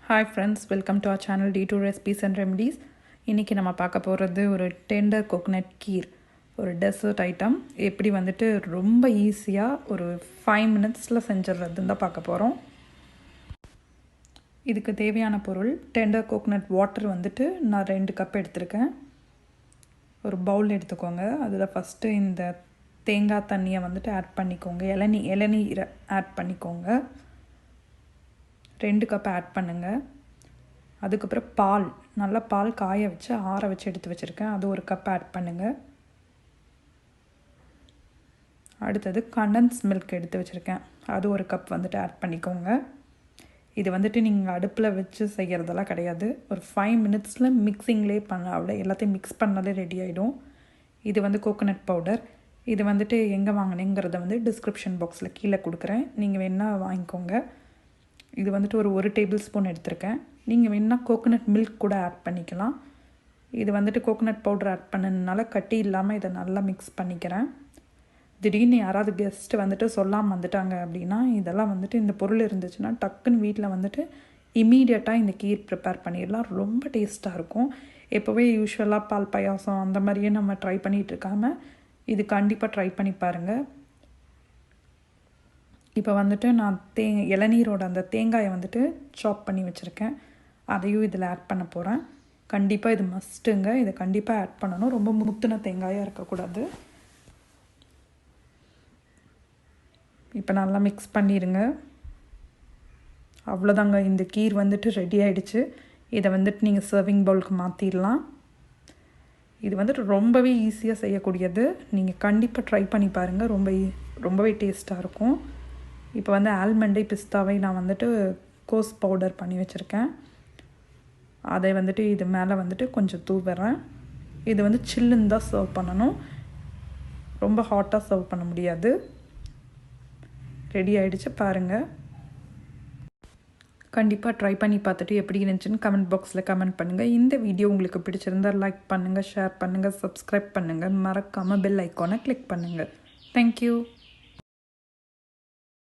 Hi friends, welcome to our channel D2 Recipes and Remedies. இன்னைக்கு நம்ம பார்க்க போகிறது ஒரு டெண்டர் கோகனட் கீர், ஒரு டெசர்ட் ஐட்டம். எப்படி வந்துட்டு ரொம்ப ஈஸியாக ஒரு 5 மினிட்ஸில் செஞ்சிடறதுன்னு தான் பார்க்க போகிறோம். இதுக்கு தேவையான பொருள் டெண்டர் கோகனட் வாட்டர் வந்துட்டு நான் 2 கப் எடுத்திருக்கேன். ஒரு பவுல் எடுத்துக்கோங்க. அதில் ஃபஸ்ட்டு இந்த தேங்காய் தண்ணியை வந்துட்டு ஆட் பண்ணிக்கோங்க. இளநீரை ஆட் பண்ணிக்கோங்க. 2 கப் ஆட் பண்ணுங்கள். அதுக்கப்புறம் பால், நல்லா பால் காய வச்சு ஆற வச்சு எடுத்து வச்சுருக்கேன், அது 1 கப் ஆட் பண்ணுங்கள். அடுத்தது கண்டன்ஸ் மில்க் எடுத்து வச்சுருக்கேன், அது 1 கப் வந்துட்டு ஆட் பண்ணிக்கோங்க. இது வந்துட்டு நீங்கள் அடுப்பில் வச்சு செய்கிறதெல்லாம் கிடையாது. ஒரு 5 மினிட்ஸில் மிக்சிங்லேயே அவ்வளோ எல்லாத்தையும் மிக்ஸ் பண்ணாலே ரெடி ஆகிடும். இது வந்து கோகோனட் பவுடர். இது வந்துட்டு எங்கே வாங்கினேங்கிறத வந்து டிஸ்கிரிப்ஷன் பாக்ஸில் கீழே கொடுக்குறேன், நீங்கள் வேணால் வாங்கிக்கோங்க. இது வந்துட்டு ஒரு 1 டேபிள் ஸ்பூன் எடுத்திருக்கேன். நீங்கள் வேணால் கோகோனட் மில்க் கூட ஆட் பண்ணிக்கலாம். இது வந்துட்டு கோகோனட் பவுடர் ஆட் பண்ணதுனால கட்டி இல்லாமல் இதை நல்லா மிக்ஸ் பண்ணிக்கிறேன். திடீர்னு யாராவது கெஸ்ட்டு வந்துட்டு சொல்லாமல் வந்துட்டாங்க அப்படின்னா, இதெல்லாம் வந்துட்டு இந்த பொருள் இருந்துச்சுன்னா டக்குன்னு வீட்டில் வந்துட்டு இமீடியட்டாக இந்த கீர் ப்ரிப்பேர் பண்ணிடலாம். ரொம்ப டேஸ்ட்டாக இருக்கும். எப்போவே யூஸ்வலாக பால் பாயாசம் அந்த மாதிரியே நம்ம ட்ரை பண்ணிகிட்டு இருக்காமல் இது கண்டிப்பாக ட்ரை பண்ணி பாருங்கள். இப்போ வந்துட்டு நான் இளநீரோட அந்த தேங்காயை வந்துட்டு சாப் பண்ணி வச்சுருக்கேன், அதையும் இதில் ஆட் பண்ண போகிறேன். கண்டிப்பாக இது மஸ்ட்டுங்க, இதை கண்டிப்பாக ஆட் பண்ணணும். ரொம்ப முத்தின தேங்காயாக இருக்கக்கூடாது. இப்போ நல்லா மிக்ஸ் பண்ணிடுங்க. அவ்வளோதாங்க, இந்த கீர் வந்துட்டு ரெடி ஆகிடுச்சு. இதை வந்துட்டு நீங்கள் சர்விங் பவுலுக்கு மாற்றிடலாம். இது வந்துட்டு ரொம்பவே ஈஸியாக செய்யக்கூடியது. நீங்கள் கண்டிப்பாக ட்ரை பண்ணி பாருங்கள், ரொம்பவே டேஸ்ட்டாக இருக்கும். இப்போ வந்து ஆல்மண்டை பிஸ்தாவை நான் வந்துட்டு கோஸ் பவுடர் பண்ணி வச்சுருக்கேன், அதை வந்துட்டு இது மேலே வந்துட்டு கொஞ்சம் தூவுறேன். இது வந்து சில்லுன்னு தான் சர்வ் பண்ணணும், ரொம்ப ஹாட்டாக சர்வ் பண்ண முடியாது. ரெடி ஆகிடுச்சு பாருங்கள். கண்டிப்பாக ட்ரை பண்ணி பார்த்துட்டு எப்படி இருந்துச்சுன்னு கமெண்ட் பாக்ஸில் கமெண்ட் பண்ணுங்கள். இந்த வீடியோ உங்களுக்கு பிடிச்சிருந்தால் லைக் பண்ணுங்கள், ஷேர் பண்ணுங்கள், சப்ஸ்கிரைப் பண்ணுங்கள். மறக்காமல் பெல் ஐக்கானை கிளிக் பண்ணுங்கள். தேங்க்யூ.